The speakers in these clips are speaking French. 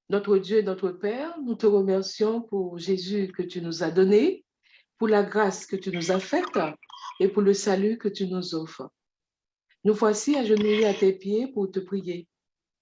Notre Dieu et notre Père, nous te remercions pour Jésus que tu nous as donné, pour la grâce que tu nous as faite et pour le salut que tu nous offres. Nous voici agenouillés à tes pieds pour te prier.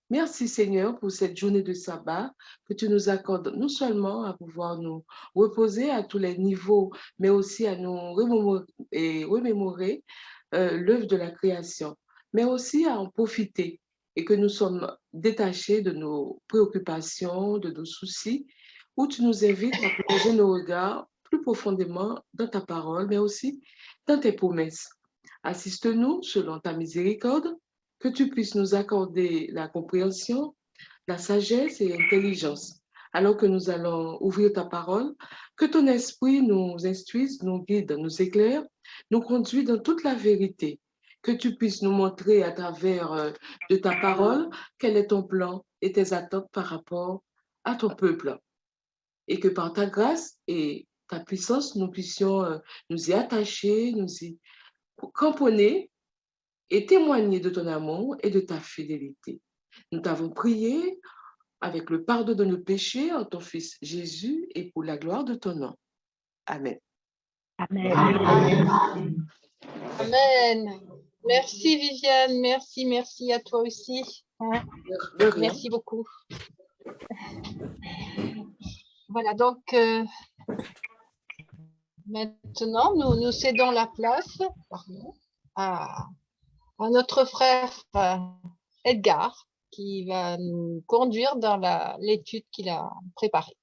Merci Seigneur pour cette journée de sabbat que tu nous accordes non seulement à pouvoir nous reposer à tous les niveaux, mais aussi à nous remémorer l'œuvre de la création, mais aussi à en profiter et que nous sommes détachés de nos préoccupations, de nos soucis, où tu nous invites à plonger nos regards plus profondément dans ta parole, mais aussi dans tes promesses. Assiste-nous selon ta miséricorde, que tu puisses nous accorder la compréhension, la sagesse et l'intelligence. Alors que nous allons ouvrir ta parole, que ton esprit nous instruise, nous guide, nous éclaire, nous conduit dans toute la vérité. Que tu puisses nous montrer à travers de ta parole quel est ton plan et tes attentes par rapport à ton peuple. Et que par ta grâce et ta puissance, nous puissions nous y attacher, nous y cramponner et témoigner de ton amour et de ta fidélité. Nous t'avons prié avec le pardon de nos péchés en ton Fils Jésus et pour la gloire de ton nom. Amen. Amen. Amen. Amen. Merci Viviane, merci à toi aussi. Hein? Merci beaucoup. Voilà, donc maintenant, nous cédons la place à notre frère Edgar, qui va nous conduire dans l'étude qu'il a préparée.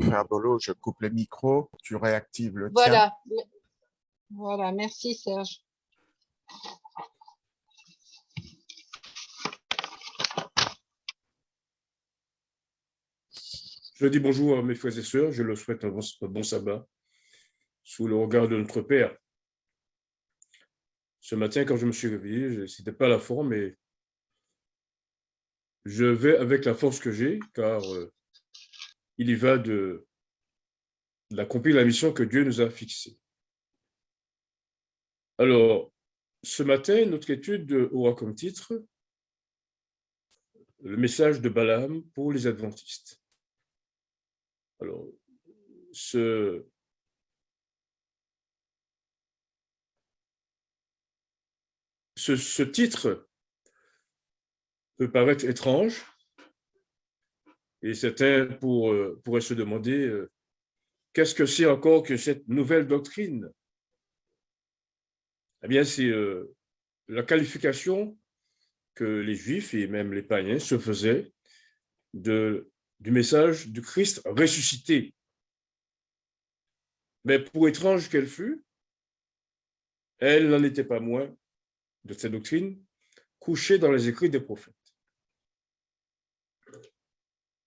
Frère Dolo, je coupe le micro, tu réactives le tien. Voilà. Voilà, merci Serge. Je dis bonjour à mes frères et sœurs, je leur souhaite un bon sabbat sous le regard de notre Père. Ce matin, quand je me suis réveillé, ce n'était pas la forme, mais je vais avec la force que j'ai, car il y va de d'accomplir la mission que Dieu nous a fixée. Alors, ce matin, notre étude aura comme titre « Le message de Balaam pour les adventistes ». Alors, ce titre peut paraître étrange et certains pourraient se demander qu'est-ce que c'est encore que cette nouvelle doctrine? Eh bien, c'est la qualification que les Juifs et même les païens se faisaient du message du Christ ressuscité. Mais pour étrange qu'elle fût, elle n'en était pas moins de cette doctrine couchée dans les écrits des prophètes.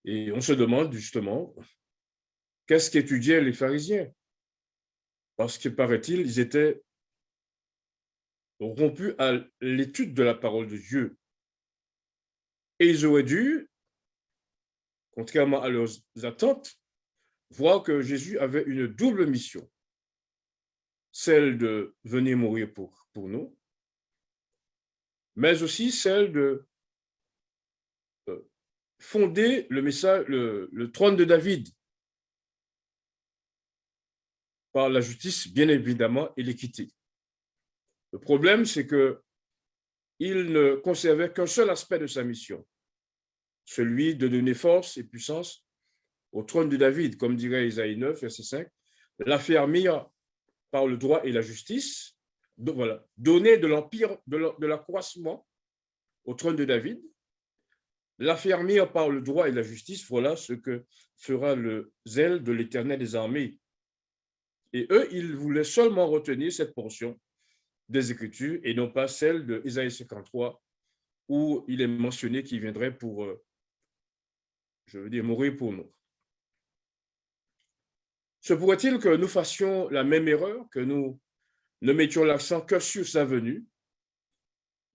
Et on se demande justement, qu'est-ce qu'étudiaient les pharisiens? Parce que, paraît-il, ils étaient rompus à l'étude de la parole de Dieu. Et ils auraient dû, contrairement à leurs attentes, voir que Jésus avait une double mission. Celle de venir mourir pour nous, mais aussi celle de fonder le trône de David par la justice, bien évidemment, et l'équité. Le problème, c'est qu'il ne conservait qu'un seul aspect de sa mission, celui de donner force et puissance au trône de David, comme dirait Isaïe 9, verset 5, l'affermir par le droit et la justice, voilà, donner de l'empire, de l'accroissement au trône de David, l'affermir par le droit et la justice, voilà ce que fera le zèle de l'Éternel des armées. Et eux, ils voulaient seulement retenir cette portion des Écritures et non pas celle de Isaïe 53, où il est mentionné qu'il viendrait pour, mourir pour nous. Se pourrait-il que nous fassions la même erreur, que nous ne mettions l'accent que sur sa venue,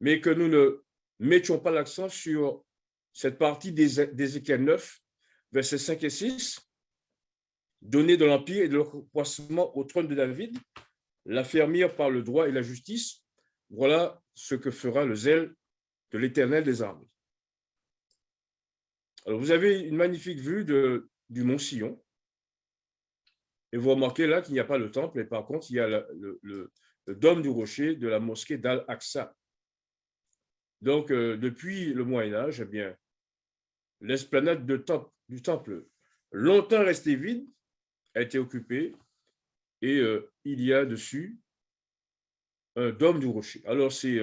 mais que nous ne mettions pas l'accent sur cette partie d'Ézéchiel 9, versets 5 et 6, donner de l'empire et de l'accroissement au trône de David, l'affermir par le droit et la justice, voilà ce que fera le zèle de l'Éternel des armées. Alors, vous avez une magnifique vue du mont Sion. Et vous remarquez là qu'il n'y a pas le temple, et par contre, il y a le dôme du rocher de la mosquée d'Al-Aqsa. Donc, depuis le Moyen-Âge, eh bien, l'esplanade du temple, longtemps restée vide, a été occupée et il y a dessus un dôme du rocher. Alors, c'est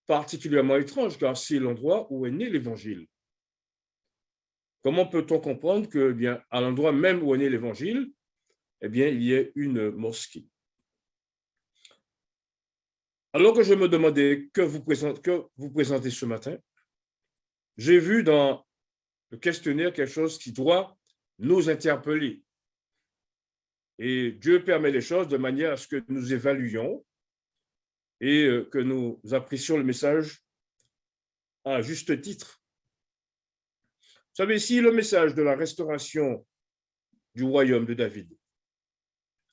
particulièrement étrange car c'est l'endroit où est né l'Évangile. Comment peut-on comprendre que, eh bien, à l'endroit même où est né l'Évangile, eh bien, il y ait une mosquée? Alors que je me demandais que vous présentez ce matin, j'ai vu dans le questionnaire quelque chose qui doit nous interpeller. Et Dieu permet les choses de manière à ce que nous évaluions et que nous apprécions le message à juste titre. Vous savez, si le message de la restauration du royaume de David,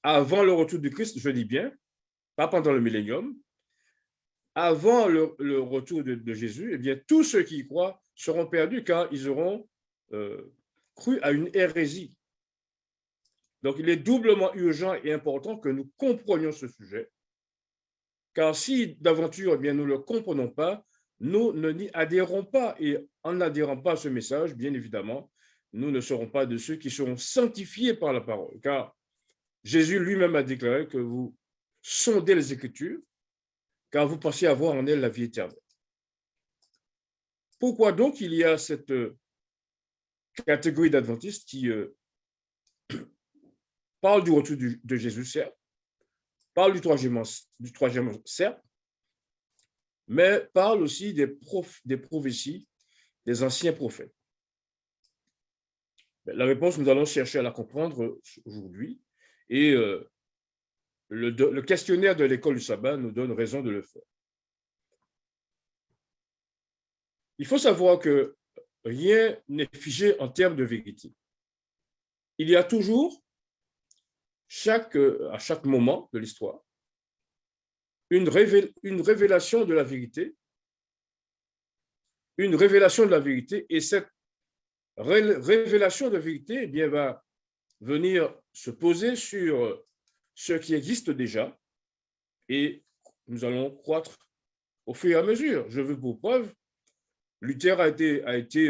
avant le retour du Christ, je dis bien, pas pendant le millénium, avant le retour de Jésus, eh bien, tous ceux qui y croient seront perdus car ils auront cru à une hérésie. Donc, il est doublement urgent et important que nous comprenions ce sujet, car si d'aventure, eh bien, nous ne le comprenons pas, nous n'y adhérons pas. Et en n'adhérant pas à ce message, bien évidemment, nous ne serons pas de ceux qui seront sanctifiés par la parole, car Jésus lui-même a déclaré que vous sondez les Écritures, car vous pensez avoir en elles la vie éternelle. Pourquoi donc il y a cette catégorie d'adventistes qui parle du retour de Jésus, certes, parle du troisième, certes, mais parle aussi des prophéties des anciens prophètes. La réponse, nous allons chercher à la comprendre aujourd'hui, et le questionnaire de l'école du sabbat nous donne raison de le faire. Il faut savoir que rien n'est figé en termes de vérité. Il y a toujours, à chaque moment de l'histoire, une révélation de la vérité, et cette révélation de vérité, eh bien, va venir se poser sur ce qui existe déjà, et nous allons croître au fur et à mesure. Je veux pour preuve, Luther a été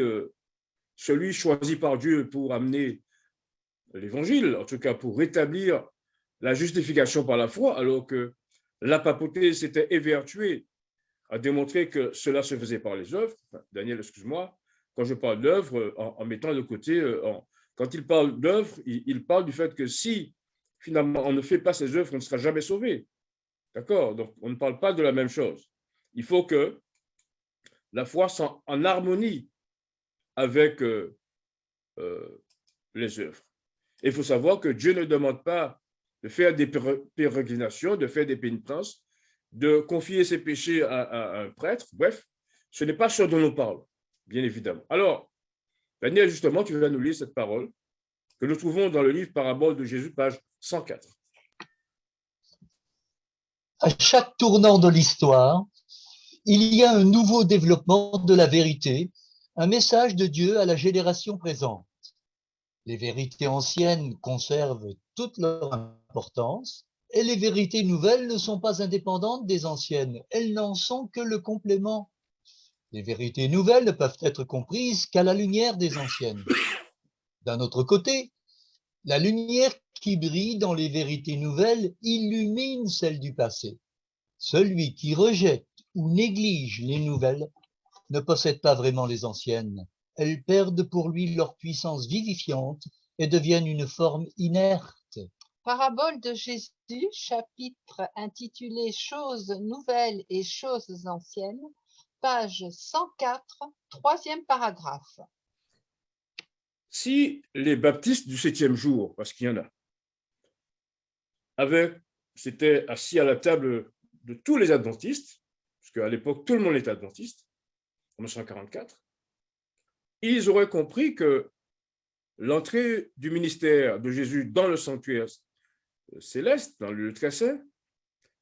celui choisi par Dieu pour amener l'Évangile, en tout cas pour rétablir la justification par la foi, alors que la papauté s'était évertuée à démontrer que cela se faisait par les œuvres. Enfin, Daniel, excuse-moi, quand je parle d'œuvre, en mettant de côté, quand il parle d'œuvre, il parle du fait que si finalement on ne fait pas ces œuvres, on ne sera jamais sauvé. D'accord? Donc, on ne parle pas de la même chose. Il faut que la foi soit en harmonie avec les œuvres. Et il faut savoir que Dieu ne demande pas de faire des pérégrinations, de faire des pénitences, de confier ses péchés à un prêtre. Bref, ce n'est pas ce dont nous parlons, bien évidemment. Alors, Daniel, justement, tu vas nous lire cette parole que nous trouvons dans le livre Parabole de Jésus, page 104. À chaque tournant de l'histoire, il y a un nouveau développement de la vérité, un message de Dieu à la génération présente. Les vérités anciennes conservent toute leur importance et les vérités nouvelles ne sont pas indépendantes des anciennes, elles n'en sont que le complément. Les vérités nouvelles ne peuvent être comprises qu'à la lumière des anciennes. D'un autre côté, la lumière qui brille dans les vérités nouvelles illumine celle du passé. Celui qui rejette ou néglige les nouvelles ne possède pas vraiment les anciennes. Elles perdent pour lui leur puissance vivifiante et deviennent une forme inerte. Parabole de Jésus, chapitre intitulé Choses nouvelles et choses anciennes, page 104, troisième paragraphe. Si les baptistes du 7e jour, parce qu'il y en a, s'étaient assis à la table de tous les adventistes, parce qu'à l'époque, tout le monde était adventiste, en 1944, ils auraient compris que l'entrée du ministère de Jésus dans le sanctuaire céleste, dans le lieu très saint,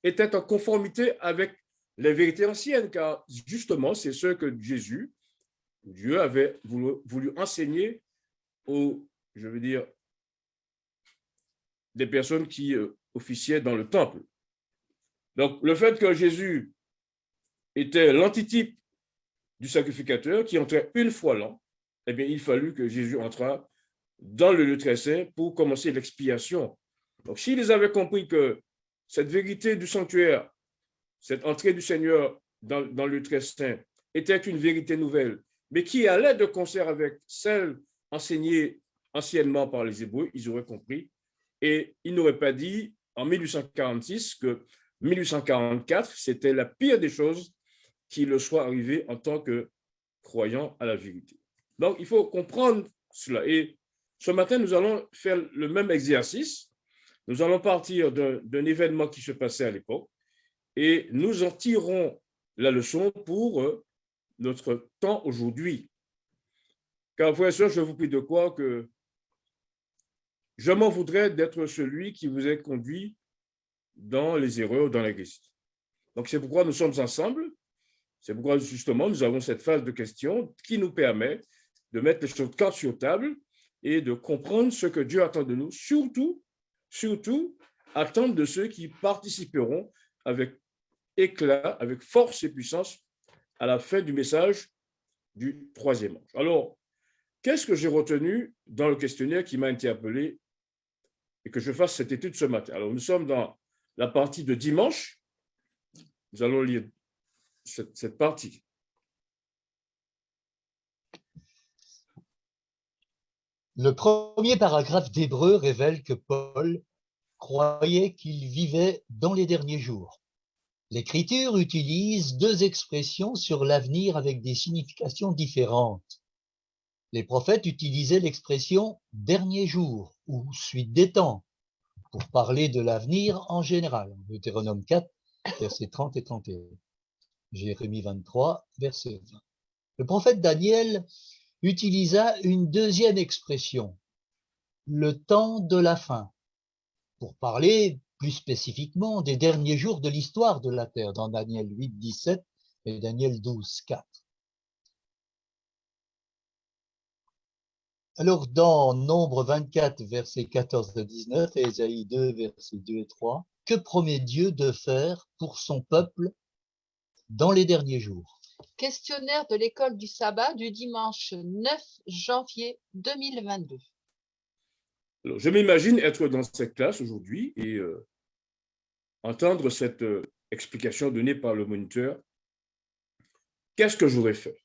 était en conformité avec les vérités anciennes, car justement, c'est ce que Dieu avait voulu enseigner aux, je veux dire, des personnes qui officiaient dans le temple. Donc, le fait que Jésus était l'antitype du sacrificateur qui entrait une fois l'an, eh bien, il fallut que Jésus entrât dans le lieu très saint pour commencer l'expiation. Donc, s'ils avaient compris que cette vérité du sanctuaire, cette entrée du Seigneur dans le lieu très saint était une vérité nouvelle, mais qui allait de concert avec celle enseignée anciennement par les Hébreux, ils auraient compris. Et ils n'auraient pas dit en 1846 que 1844, c'était la pire des choses qui leur soit arrivé en tant que croyant à la vérité. Donc, il faut comprendre cela. Et ce matin, nous allons faire le même exercice. Nous allons partir d'un événement qui se passait à l'époque et nous en tirons la leçon pour notre temps aujourd'hui. Car, frères et sœurs, je vous prie de croire que je m'en voudrais d'être celui qui vous ait conduit dans les erreurs, dans l'hérésie. Donc, c'est pourquoi nous sommes ensemble. C'est pourquoi, justement, nous avons cette phase de questions qui nous permet de mettre les choses cartes sur table et de comprendre ce que Dieu attend de nous, surtout, attendre de ceux qui participeront avec éclat, avec force et puissance à la fin du message du troisième ange. Alors, qu'est-ce que j'ai retenu dans le questionnaire qui m'a interpellé et que je fasse cette étude ce matin? Alors, nous sommes dans la partie de dimanche. Nous allons lire cette partie. Le premier paragraphe d'Hébreux révèle que Paul croyait qu'il vivait dans les derniers jours. L'Écriture utilise deux expressions sur l'avenir avec des significations différentes. Les prophètes utilisaient l'expression « dernier jour » ou « suite des temps » pour parler de l'avenir en général. Deutéronome 4, versets 30 et 31. Jérémie 23, verset 20. Le prophète Daniel utilisa une deuxième expression, le temps de la fin, pour parler plus spécifiquement des derniers jours de l'histoire de la terre, dans Daniel 8, 17 et Daniel 12, 4. Alors, dans Nombre 24, versets 14 à 19 et Ésaïe 2, versets 2 et 3, que promet Dieu de faire pour son peuple dans les derniers jours? Questionnaire de l'école du sabbat du dimanche 9 janvier 2022. Alors, je m'imagine être dans cette classe aujourd'hui et entendre cette explication donnée par le moniteur. Qu'est-ce que j'aurais fait?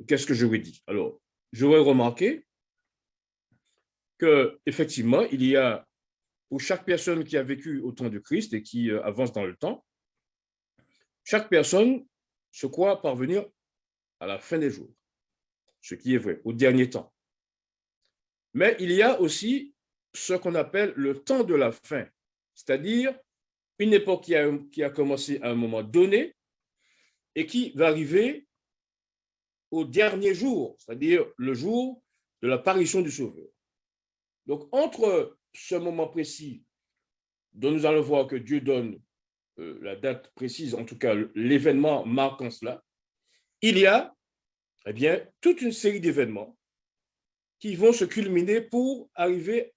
Qu'est-ce que j'aurais dit? Alors, j'aurais remarqué qu'effectivement, il y a, pour chaque personne qui a vécu au temps de Christ et qui avance dans le temps, chaque personne se croit parvenir à la fin des jours, ce qui est vrai, au dernier temps. Mais il y a aussi ce qu'on appelle le temps de la fin, c'est-à-dire une époque qui a commencé à un moment donné et qui va arriver au dernier jour, c'est-à-dire le jour de l'apparition du Sauveur. Donc, entre ce moment précis dont nous allons voir que Dieu donne la date précise, en tout cas l'événement marquant cela, il y a eh bien, toute une série d'événements qui vont se culminer pour arriver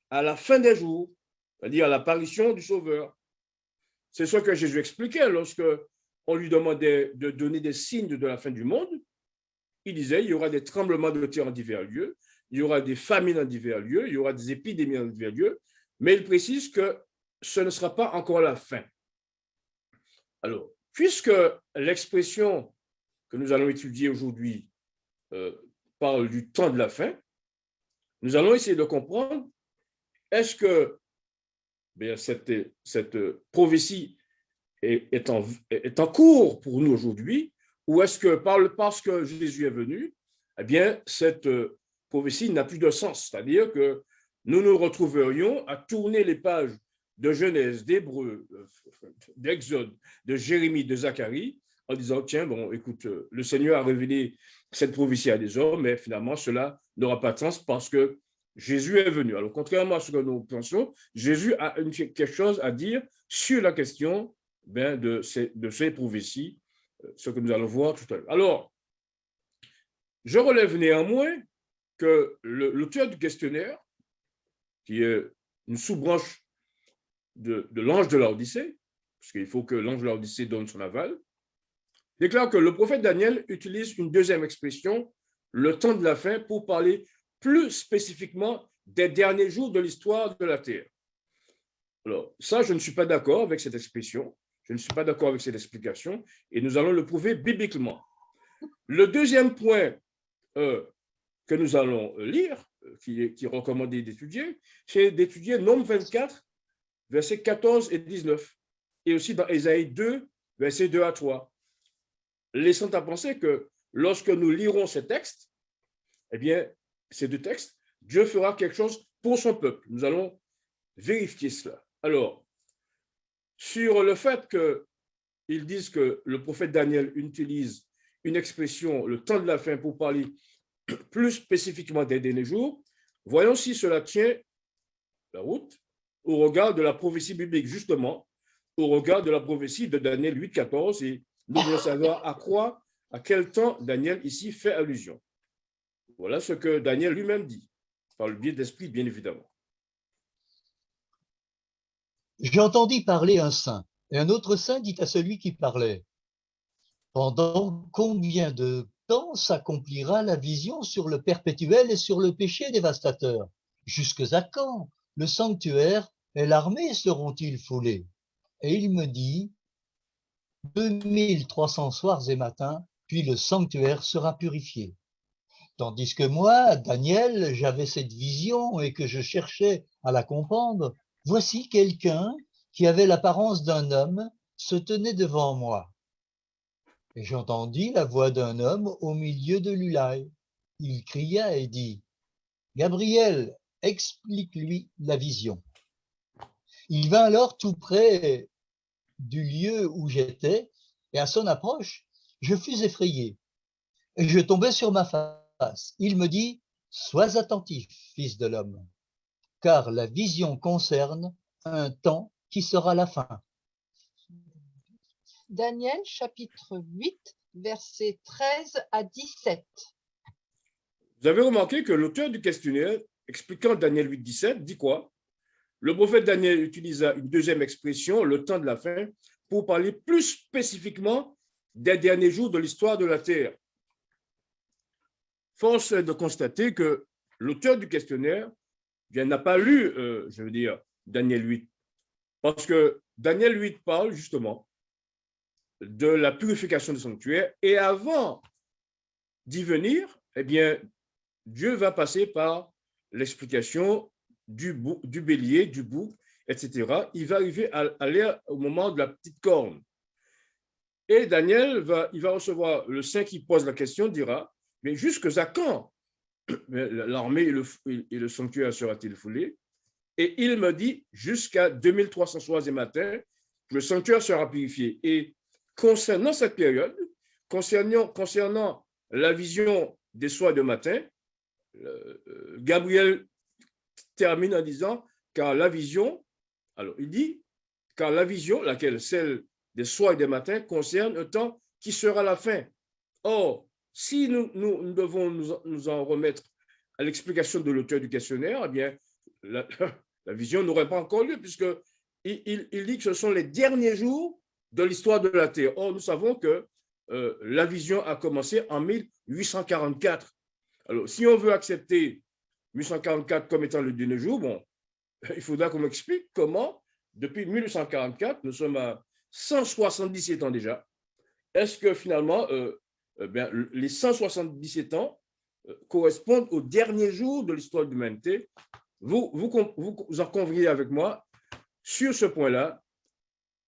à la fin des jours, c'est-à-dire à l'apparition du Sauveur. C'est ce que Jésus expliquait lorsque on lui demandait de donner des signes de la fin du monde. Il disait, il y aura des tremblements de terre en divers lieux, il y aura des famines en divers lieux, il y aura des épidémies en divers lieux, mais il précise que ce ne sera pas encore la fin. Alors, puisque l'expression que nous allons étudier aujourd'hui parle du temps de la fin, nous allons essayer de comprendre, est-ce que cette prophétie est en cours pour nous aujourd'hui, ou est-ce que parce que Jésus est venu, eh bien, cette prophétie n'a plus de sens, c'est-à-dire que nous nous retrouverions à tourner les pages de Genèse, d'Hébreux, d'Exode, de Jérémie, de Zacharie, en disant, tiens, bon, écoute, le Seigneur a révélé cette prophétie à des hommes, mais finalement, cela n'aura pas de sens parce que Jésus est venu. Alors, contrairement à ce que nous pensons, Jésus a quelque chose à dire sur la question de ces prophéties, ce que nous allons voir tout à l'heure. Alors, je relève néanmoins que l'auteur du questionnaire, qui est une sous-branche de l'ange de Laodicée, parce qu'il faut que l'ange de Laodicée donne son aval, déclare que le prophète Daniel utilise une deuxième expression, le temps de la fin, pour parler plus spécifiquement des derniers jours de l'histoire de la Terre. Alors, ça, je ne suis pas d'accord avec cette expression, je ne suis pas d'accord avec cette explication, et nous allons le prouver bibliquement. Le deuxième point que nous allons lire, qui est recommandé d'étudier, c'est d'étudier Nombre 24, versets 14 et 19, et aussi dans Ésaïe 2, versets 2 à 3, laissant à penser que lorsque nous lirons ces textes, eh bien, ces deux textes, Dieu fera quelque chose pour son peuple. Nous allons vérifier cela. Alors, sur le fait qu'ils disent que le prophète Daniel utilise une expression, le temps de la fin, pour parler plus spécifiquement des derniers jours, voyons si cela tient la route au regard de la prophétie biblique, justement, au regard de la prophétie de Daniel 8, 14, et nous voulons savoir à quel temps Daniel ici fait allusion. Voilà ce que Daniel lui-même dit, par le biais d'esprit, bien évidemment. J'entendis parler un saint, et un autre saint dit à celui qui parlait, « Pendant combien de temps s'accomplira la vision sur le perpétuel et sur le péché dévastateur? Jusque à quand le sanctuaire et l'armée seront-ils foulés? » Et il me dit, 2300 soirs et matins, puis le sanctuaire sera purifié. Tandis que moi, Daniel, j'avais cette vision et que je cherchais à la comprendre, voici quelqu'un qui avait l'apparence d'un homme se tenait devant moi. Et j'entendis la voix d'un homme au milieu de l'Ulaï. Il cria et dit, « Gabriel, explique-lui la vision. » Il vint alors tout près du lieu où j'étais, et à son approche, je fus effrayé, et je tombai sur ma face. Il me dit, « Sois attentif, fils de l'homme, car la vision concerne un temps qui sera la fin. » Daniel chapitre 8, versets 13 à 17. Vous avez remarqué que l'auteur du questionnaire, expliquant Daniel 8, 17, dit quoi? Le prophète Daniel utilisa une deuxième expression, le temps de la fin, pour parler plus spécifiquement des derniers jours de l'histoire de la Terre. Force est de constater que l'auteur du questionnaire n'a pas lu, Daniel 8, parce que Daniel 8 parle justement de la purification du sanctuaire, et avant d'y venir, eh bien, Dieu va passer par l'explication du bélier, du bouc, etc. Il va arriver à aller au moment de la petite corne. Et Daniel il va recevoir le saint qui pose la question, dira, mais jusqu'à quand l'armée et le sanctuaire sera-t-il foulé? Et il me dit, jusqu'à 2300 soirs et matins, le sanctuaire sera purifié. Et concernant cette période, concernant la vision des soirs de matin, Gabriel termine en disant, car la vision, alors il dit, car la vision, laquelle celle des soirs et des matins, concerne un temps qui sera la fin. Or, si nous devons nous en remettre à l'explication de l'auteur du questionnaire, eh bien, la vision n'aurait pas encore lieu, puisqu'il dit que ce sont les derniers jours de l'histoire de la Terre. Or, nous savons que la vision a commencé en 1844. Alors, si on veut accepter 1844 comme étant le dernier jour, bon, il faudra qu'on m'explique comment, depuis 1844, nous sommes à 177 ans déjà, est-ce que finalement, les 177 ans correspondent aux derniers jours de l'histoire de l'humanité? Vous en conveniez avec moi, sur ce point-là,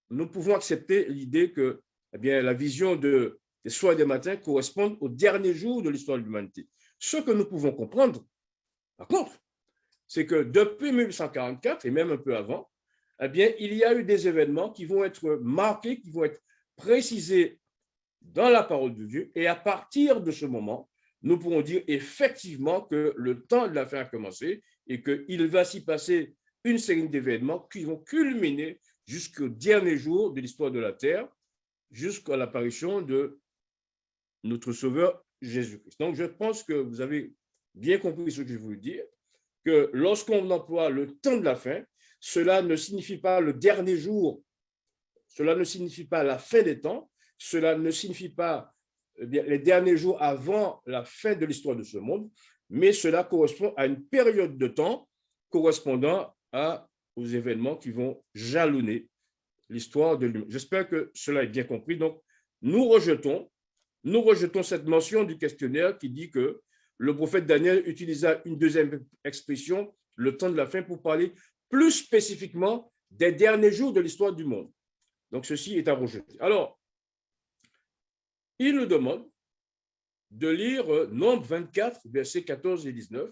nous pouvons accepter l'idée que la vision des soirs et des matins correspond aux derniers jours de l'histoire de l'humanité. Ce que nous pouvons comprendre, par contre, c'est que depuis 1844 et même un peu avant, il y a eu des événements qui vont être marqués, qui vont être précisés dans la parole de Dieu. Et à partir de ce moment, nous pourrons dire effectivement que le temps de la fin a commencé et qu'il va s'y passer une série d'événements qui vont culminer jusqu'au dernier jour de l'histoire de la terre, jusqu'à l'apparition de notre Sauveur Jésus-Christ. Donc, je pense que vous avez bien compris ce que je voulais dire, que lorsqu'on emploie le temps de la fin, cela ne signifie pas le dernier jour, cela ne signifie pas la fin des temps, cela ne signifie pas les derniers jours avant la fin de l'histoire de ce monde, mais cela correspond à une période de temps correspondant aux événements qui vont jalonner l'histoire de l'humain. J'espère que cela est bien compris. Donc, nous rejetons cette mention du questionnaire qui dit que le prophète Daniel utilisa une deuxième expression, le temps de la fin, pour parler plus spécifiquement des derniers jours de l'histoire du monde. Donc, ceci est à rejeter. Alors, il nous demande de lire Nombre 24, versets 14 et 19,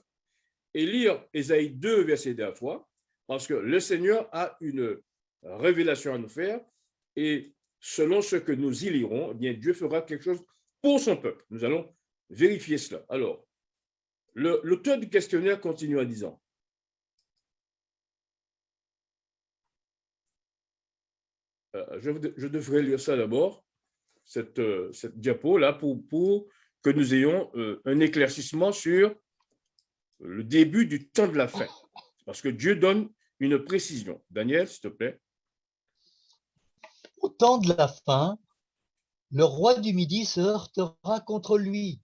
et lire Ésaïe 2, verset 2 à 3, parce que le Seigneur a une révélation à nous faire, et selon ce que nous y lirons, eh bien, Dieu fera quelque chose pour son peuple. Nous allons vérifier cela. Alors, l'auteur du questionnaire continue en disant, je devrais lire ça d'abord, cette diapo-là, pour que nous ayons un éclaircissement sur le début du temps de la fin. Parce que Dieu donne une précision. Daniel, s'il te plaît. Au temps de la fin, le roi du Midi se heurtera contre lui,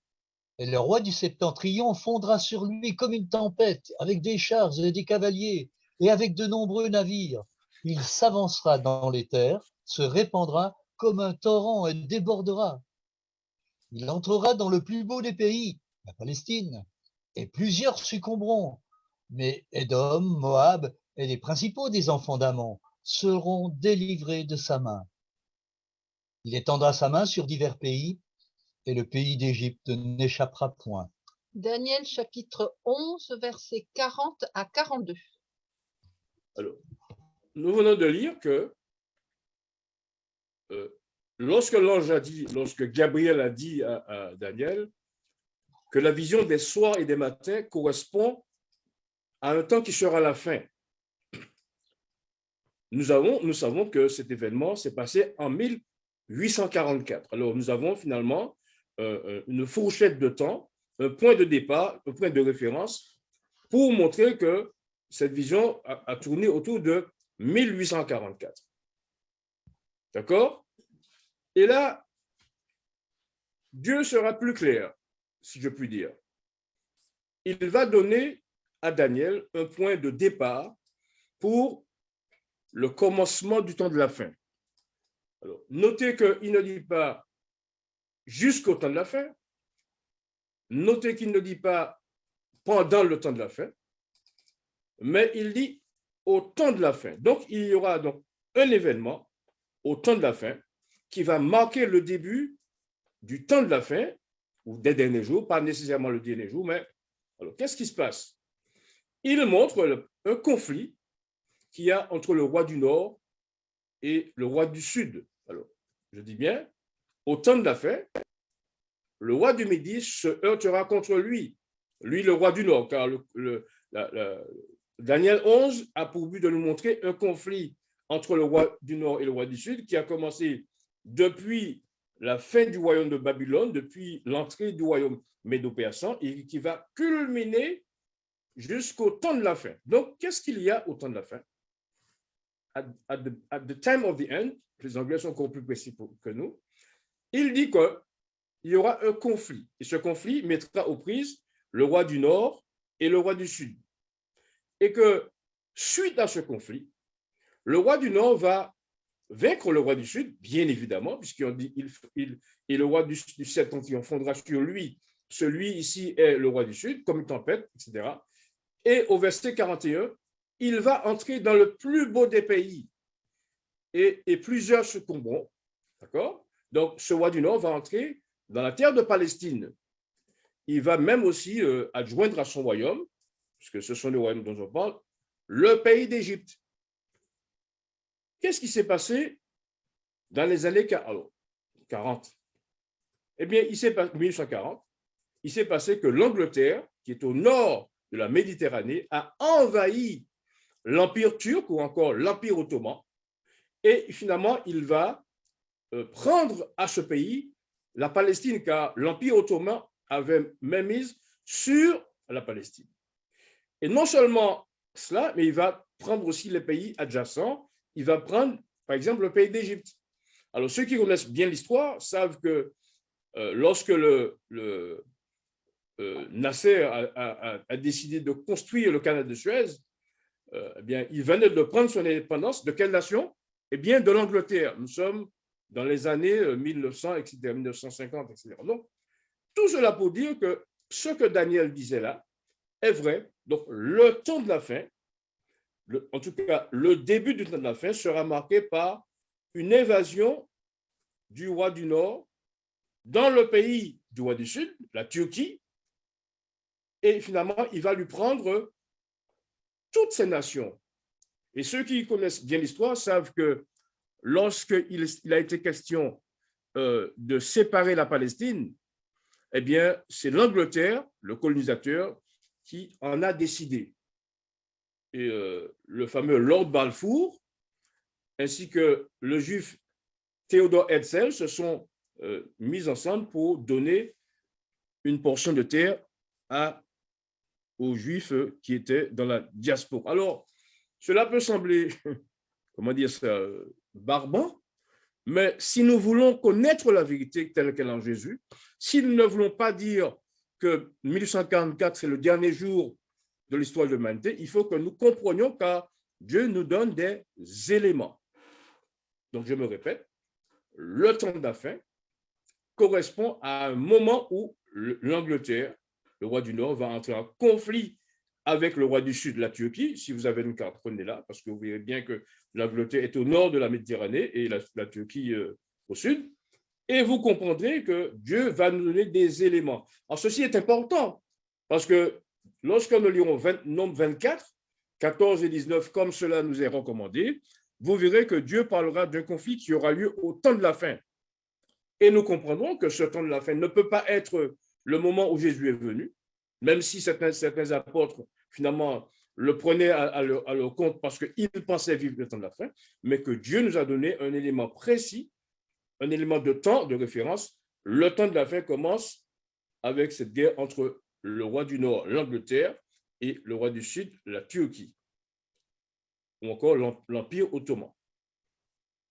et le roi du Septentrion fondra sur lui comme une tempête, avec des chars et des cavaliers, et avec de nombreux navires. Il s'avancera dans les terres, se répandra comme un torrent et débordera. Il entrera dans le plus beau des pays, la Palestine, et plusieurs succomberont. Mais Édom, Moab et les principaux des enfants d'Ammon seront délivrés de sa main. Il étendra sa main sur divers pays, et le pays d'Égypte n'échappera point. Daniel chapitre 11, versets 40 à 42. Alors, nous venons de lire que lorsque Gabriel a dit à Daniel que la vision des soirs et des matins correspond à un temps qui sera la fin, nous savons que cet événement s'est passé en 1844. Alors, nous avons finalement une fourchette de temps, un point de départ, un point de référence pour montrer que cette vision a tourné autour de 1844. D'accord? Et là, Dieu sera plus clair, si je puis dire. Il va donner à Daniel un point de départ pour le commencement du temps de la fin. Alors, notez qu'il ne dit pas jusqu'au temps de la fin, notez qu'il ne dit pas pendant le temps de la fin, mais il dit au temps de la fin. Donc, il y aura donc un événement au temps de la fin qui va marquer le début du temps de la fin, ou des derniers jours, pas nécessairement le dernier jour, mais alors, qu'est-ce qui se passe? Il montre un conflit qu'il y a entre le roi du Nord et le roi du Sud. Alors, je dis bien, au temps de la fin, le roi du Midi se heurtera contre lui, le roi du Nord, car Daniel 11 a pour but de nous montrer un conflit entre le roi du Nord et le roi du Sud qui a commencé depuis la fin du royaume de Babylone, depuis l'entrée du royaume médo-persan, et qui va culminer jusqu'au temps de la fin. Donc, qu'est-ce qu'il y a au temps de la fin? At the time of the end, les Anglais sont encore plus précis que nous, il dit qu'il y aura un conflit. Et ce conflit mettra aux prises le roi du Nord et le roi du Sud. Et que, suite à ce conflit, le roi du Nord va vaincre le roi du Sud, bien évidemment, puisqu'il dit et le roi du Septentrion fondera sur lui. Celui ici est le roi du Sud, comme une tempête, etc. Et au verset 41, il va entrer dans le plus beau des pays et plusieurs succomberont. D'accord? Donc, ce roi du Nord va entrer dans la terre de Palestine. Il va même aussi adjoindre à son royaume, puisque ce sont les royaumes dont on parle, le pays d'Égypte. Qu'est-ce qui s'est passé dans les années 40? Eh bien, 1840, il s'est passé que l'Angleterre, qui est au nord de la Méditerranée, a envahi l'Empire turc ou encore l'Empire ottoman Et finalement, il va prendre à ce pays la Palestine, car l'Empire ottoman avait mainmise sur la Palestine. Et non seulement cela, mais il va prendre aussi les pays adjacents. Il va prendre, par exemple, le pays d'Égypte. Alors, ceux qui connaissent bien l'histoire savent que lorsque Nasser a décidé de construire le canal de Suez, eh bien, il venait de prendre son indépendance. De quelle nation? Eh bien, de l'Angleterre. Nous sommes dans les années 1900, etc., 1950, etc. Donc, tout cela pour dire que ce que Daniel disait là est vrai. Donc, le temps de la fin, en tout cas, le début du temps de la fin sera marqué par une invasion du roi du Nord dans le pays du roi du Sud, la Turquie, et finalement, il va lui prendre toutes ces nations. Et ceux qui connaissent bien l'histoire savent que lorsqu'il a été question de séparer la Palestine, eh bien, c'est l'Angleterre, le colonisateur, qui en a décidé. Et le fameux Lord Balfour, ainsi que le juif Theodor Herzl se sont mis ensemble pour donner une portion de terre aux Juifs qui étaient dans la diaspora. Alors, cela peut sembler, comment dire ça, barbant, mais si nous voulons connaître la vérité telle qu'elle est en Jésus, si nous ne voulons pas dire que 1844, c'est le dernier jour de l'histoire de l'humanité, il faut que nous comprenions car Dieu nous donne des éléments. Donc, je me répète, le temps de la fin correspond à un moment où l'Angleterre, le roi du Nord, va entrer en conflit avec le roi du Sud, la Turquie. Si vous avez une carte, prenez-la, parce que vous verrez bien que l'Angleterre est au nord de la Méditerranée et la Turquie au sud. Et vous comprendrez que Dieu va nous donner des éléments. Alors, ceci est important, parce que lorsque nous lirons Nombre 24, 14 et 19, comme cela nous est recommandé, vous verrez que Dieu parlera d'un conflit qui aura lieu au temps de la fin. Et nous comprendrons que ce temps de la fin ne peut pas être le moment où Jésus est venu, même si certains apôtres, finalement, le prenaient à leur compte parce qu'ils pensaient vivre le temps de la fin, mais que Dieu nous a donné un élément précis, un élément de temps, de référence. Le temps de la fin commence avec cette guerre entre le roi du Nord, l'Angleterre, et le roi du Sud, la Turquie, ou encore l'Empire ottoman.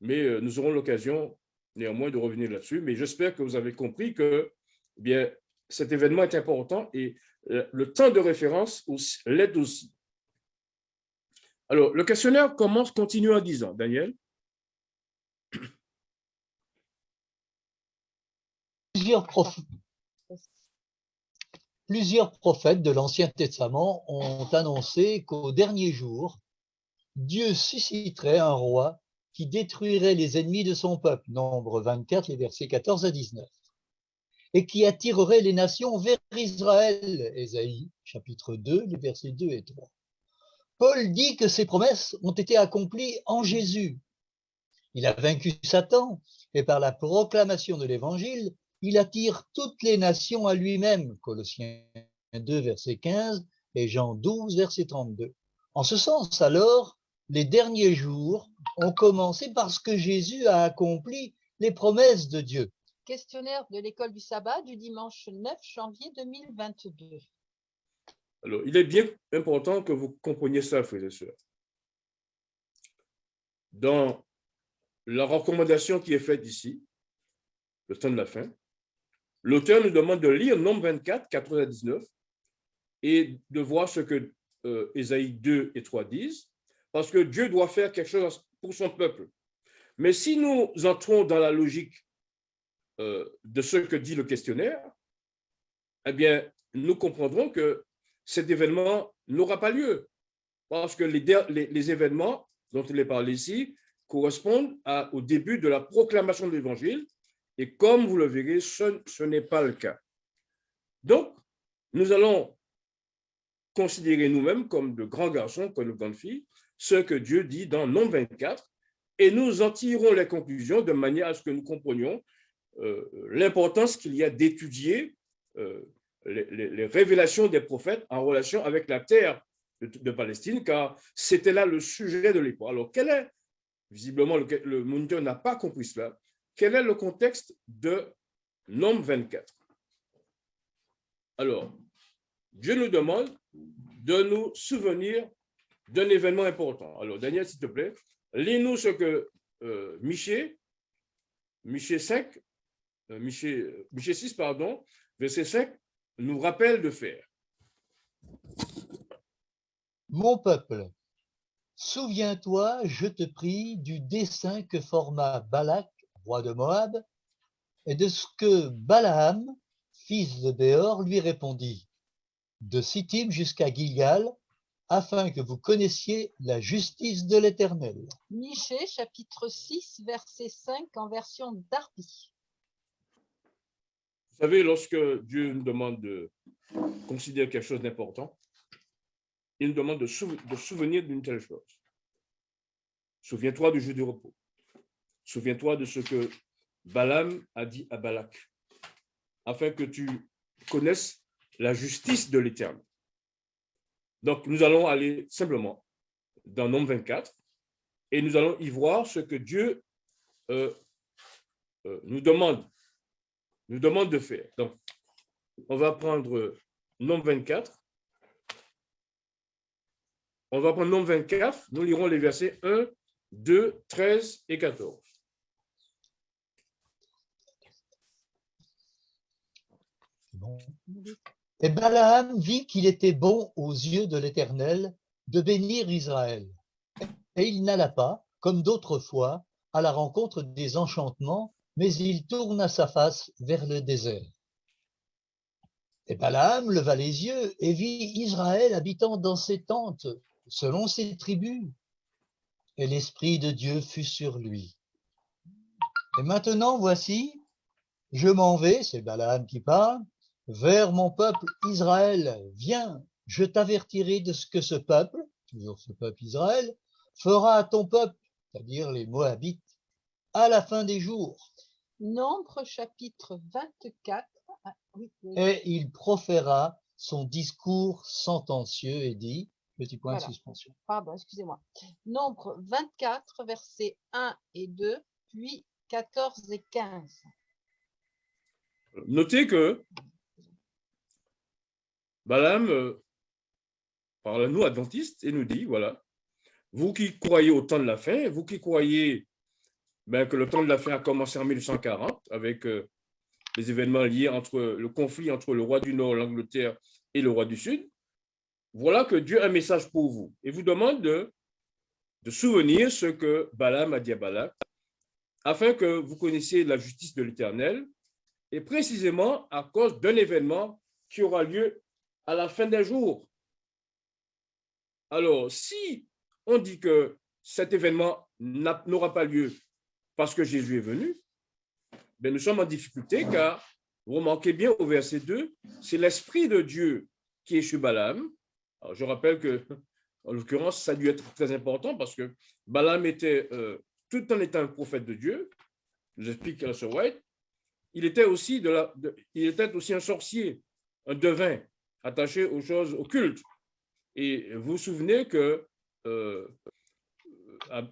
Mais nous aurons l'occasion néanmoins de revenir là-dessus, mais j'espère que vous avez compris que eh bien, cet événement est important et le temps de référence l'aide aussi. Alors, le questionnaire continue en disant, Daniel. Plusieurs prophètes de l'Ancien Testament ont annoncé qu'au dernier jour, Dieu susciterait un roi qui détruirait les ennemis de son peuple, Nombre 24, les versets 14 à 19, et qui attirerait les nations vers Israël, Ésaïe, chapitre 2, les versets 2 et 3. Paul dit que ces promesses ont été accomplies en Jésus. Il a vaincu Satan, et par la proclamation de l'Évangile, il attire toutes les nations à lui-même, Colossiens 2, verset 15, et Jean 12, verset 32. En ce sens, alors, les derniers jours ont commencé parce que Jésus a accompli les promesses de Dieu. Questionnaire de l'école du sabbat du dimanche 9 janvier 2022. Alors, il est bien important que vous compreniez ça, frères et sœurs. Dans la recommandation qui est faite ici, le temps de la fin, l'auteur nous demande de lire Nombre 24, 14 à 19 et de voir ce que Ésaïe 2 et 3 disent, parce que Dieu doit faire quelque chose pour son peuple. Mais si nous entrons dans la logique de ce que dit le questionnaire, eh bien, nous comprendrons que cet événement n'aura pas lieu, parce que les événements dont il est parlé ici correspondent au début de la proclamation de l'Évangile, et comme vous le verrez, ce n'est pas le cas. Donc, nous allons considérer nous-mêmes comme de grands garçons, comme de grandes filles, ce que Dieu dit dans Nombre 24, et nous en tirons les conclusions de manière à ce que nous comprenions l'importance qu'il y a d'étudier les révélations des prophètes en relation avec la terre de Palestine, car c'était là le sujet de l'époque. Alors, quelle est visiblement, le moniteur n'a pas compris cela. Quel est le contexte de Nombre 24? Alors, Dieu nous demande de nous souvenir d'un événement important. Alors, Daniel, s'il te plaît, lis-nous ce que Michée 6, verset 5, nous rappelle de faire. Mon peuple, souviens-toi, je te prie, du dessein que forma Balak, roi de Moab, et de ce que Balaam, fils de Béor, lui répondit, de Sittim jusqu'à Gilgal, afin que vous connaissiez la justice de l'Éternel. Michée, chapitre 6, verset 5, en version Darby. Vous savez, lorsque Dieu nous demande de considérer quelque chose d'important, il nous demande de souvenir d'une telle chose. Souviens-toi du jour du repos. Souviens-toi de ce que Balaam a dit à Balak, afin que tu connaisses la justice de l'Éternel. Donc, nous allons aller simplement dans Nombre 24 et nous allons y voir ce que Dieu nous demande de faire. Donc, on va prendre Nombre 24. On va prendre Nombre 24. Nous lirons les versets 1, 2, 13 et 14. Et Balaam vit qu'il était bon aux yeux de l'Éternel de bénir Israël. Et il n'alla pas, comme d'autres fois, à la rencontre des enchantements, mais il tourna sa face vers le désert. Et Balaam leva les yeux et vit Israël habitant dans ses tentes, selon ses tribus. Et l'Esprit de Dieu fut sur lui. Et maintenant, voici, je m'en vais, c'est Balaam qui parle, vers mon peuple Israël. Viens, je t'avertirai de ce que ce peuple, toujours ce peuple Israël, fera à ton peuple, c'est-à-dire les Moabites, à la fin des jours. Nombre, chapitre 24. Et il proféra son discours sentencieux et dit, petit point Voilà. de suspension. Pardon, excusez-moi. Nombre 24, versets 1 et 2, puis 14 et 15. Notez que Balaam parle à nous, adventistes, et nous dit, voilà, vous qui croyez au temps de la fin, vous qui croyez que le temps de la fin a commencé en 1140 avec les événements liés entre le conflit entre le roi du Nord, l'Angleterre et le roi du Sud, voilà que Dieu a un message pour vous et vous demande de souvenir ce que Balaam a dit à Balak, afin que vous connaissiez la justice de l'Éternel, et précisément à cause d'un événement qui aura lieu à la fin des jours. Alors, si on dit que cet événement n'aura pas lieu parce que Jésus est venu, nous sommes en difficulté car, vous remarquez bien au verset 2, c'est l'Esprit de Dieu qui est sur Balaam. Alors, je rappelle que, en l'occurrence, ça a dû être très important parce que Balaam était, tout en étant un prophète de Dieu, je explique à Sir White, il était aussi un sorcier, un devin, attaché aux choses occultes. Et vous vous souvenez que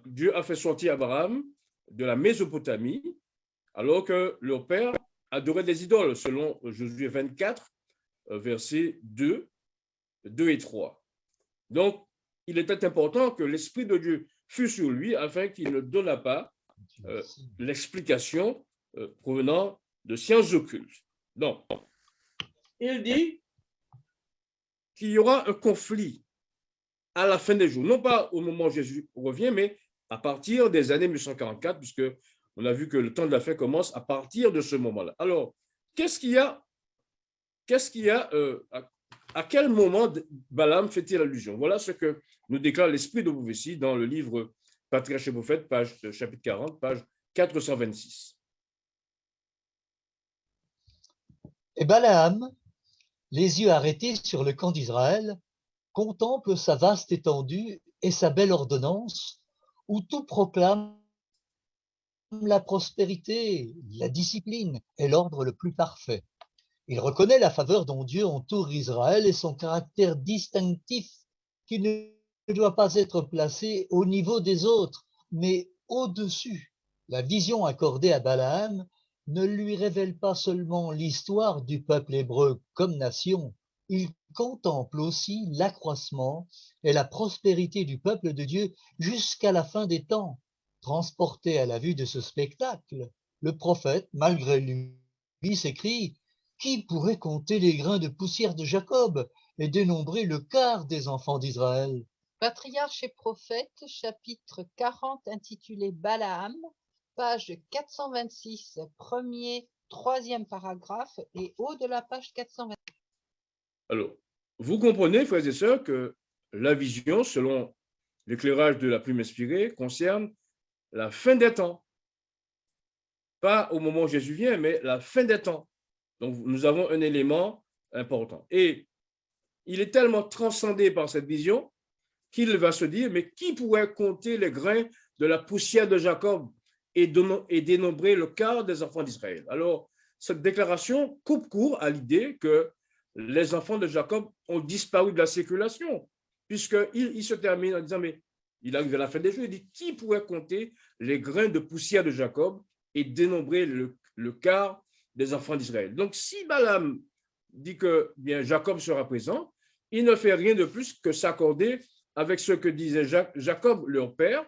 Dieu a fait sortir Abraham de la Mésopotamie, alors que leur père adorait des idoles, selon Josué 24, versets 2 et 3. Donc, il était important que l'Esprit de Dieu fût sur lui afin qu'il ne donnât pas l'explication provenant de sciences occultes. Donc, il dit qu'il y aura un conflit à la fin des jours, non pas au moment où Jésus revient, mais à partir des années 1144, puisque on a vu que le temps de la fin commence à partir de ce moment-là. Alors, qu'est-ce qu'il y a à quel moment Balaam fait-il allusion? Voilà ce que nous déclare l'Esprit de prophétie dans le livre Patriarche et Prophète, chapitre 40, page 426. Et Balaam, les yeux arrêtés sur le camp d'Israël, contemple sa vaste étendue et sa belle ordonnance, où tout proclame la prospérité, la discipline et l'ordre le plus parfait. Il reconnaît la faveur dont Dieu entoure Israël et son caractère distinctif qui ne doit pas être placé au niveau des autres, mais au-dessus. La vision accordée à Balaam ne lui révèle pas seulement l'histoire du peuple hébreu comme nation, il contemple aussi l'accroissement et la prospérité du peuple de Dieu jusqu'à la fin des temps. Transporté à la vue de ce spectacle, le prophète, malgré lui, s'écrie: Qui pourrait compter les grains de poussière de Jacob et dénombrer le quart des enfants d'Israël? Patriarches et prophètes, chapitre 40, intitulé Balaam, page 426, premier, troisième paragraphe et haut de la page 420. Alors, vous comprenez, frères et sœurs, que la vision, selon l'éclairage de la plume inspirée, concerne la fin des temps. Pas au moment où Jésus vient, mais la fin des temps. Donc, nous avons un élément important. Et il est tellement transcendé par cette vision qu'il va se dire, mais qui pourrait compter les grains de la poussière de Jacob et dénombrer le quart des enfants d'Israël? Alors, cette déclaration coupe court à l'idée que les enfants de Jacob ont disparu de la circulation, puisqu'il se termine en disant, mais il arrive à la fin des jours, il dit, qui pourrait compter les grains de poussière de Jacob et dénombrer le quart des enfants d'Israël? Donc, si Balaam dit que bien, Jacob sera présent, il ne fait rien de plus que s'accorder avec ce que disait Jacob, leur père,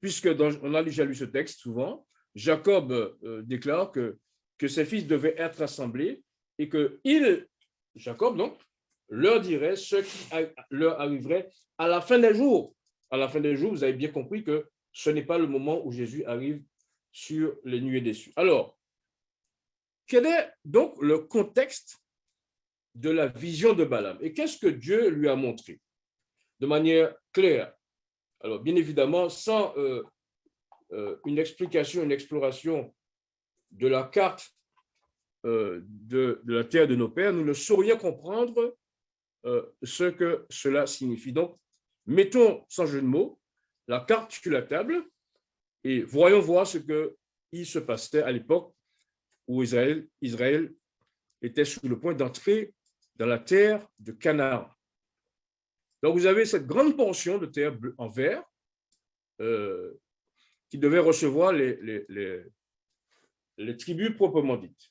puisque on a déjà lu ce texte souvent. Jacob déclare que ses fils devaient être assemblés et que Jacob, donc, leur dirait ce qui leur arriverait à la fin des jours. À la fin des jours, vous avez bien compris que ce n'est pas le moment où Jésus arrive sur les nuées des cieux. Alors, quel est donc le contexte de la vision de Balaam? Et qu'est-ce que Dieu lui a montré de manière claire? Alors, bien évidemment, sans une explication, une exploration de la carte de la terre de nos pères, nous ne saurions comprendre ce que cela signifie. Donc, mettons, sans jeu de mots, la carte sur la table et voyons voir ce qu'il se passait à l'époque où Israël était sur le point d'entrer dans la terre de Canaan. Donc, vous avez cette grande portion de terre en vert qui devait recevoir les tribus proprement dites.